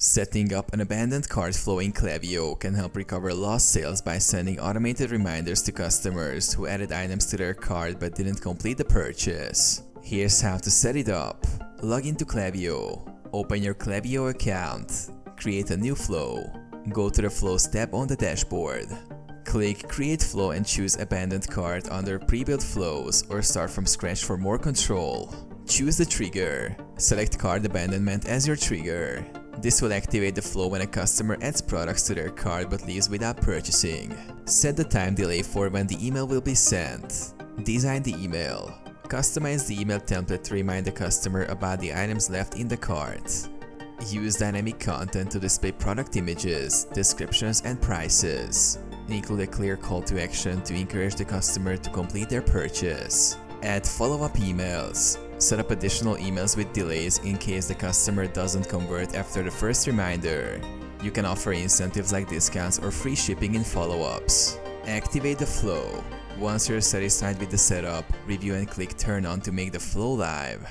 Setting up an abandoned cart flow in Klaviyo can help recover lost sales by sending automated reminders to customers who added items to their cart but didn't complete the purchase. Here's how to set it up. Log into Klaviyo. Open your Klaviyo account. Create a new flow. Go to the Flows tab on the dashboard. Click Create Flow and choose Abandoned Cart under Pre-built flows or Start from scratch for more control. Choose the trigger. Select Cart Abandonment as your trigger. This will activate the flow when a customer adds products to their cart but leaves without purchasing. Set the time delay for when the email will be sent. Design the email. Customize the email template to remind the customer about the items left in the cart. Use dynamic content to display product images, descriptions, and prices. Include a clear call to action to encourage the customer to complete their purchase. Add follow-up emails. Set up additional emails with delays in case the customer doesn't convert after the first reminder. You can offer incentives like discounts or free shipping in follow-ups. Activate the flow. Once you're satisfied with the setup, review and click Turn On to make the flow live.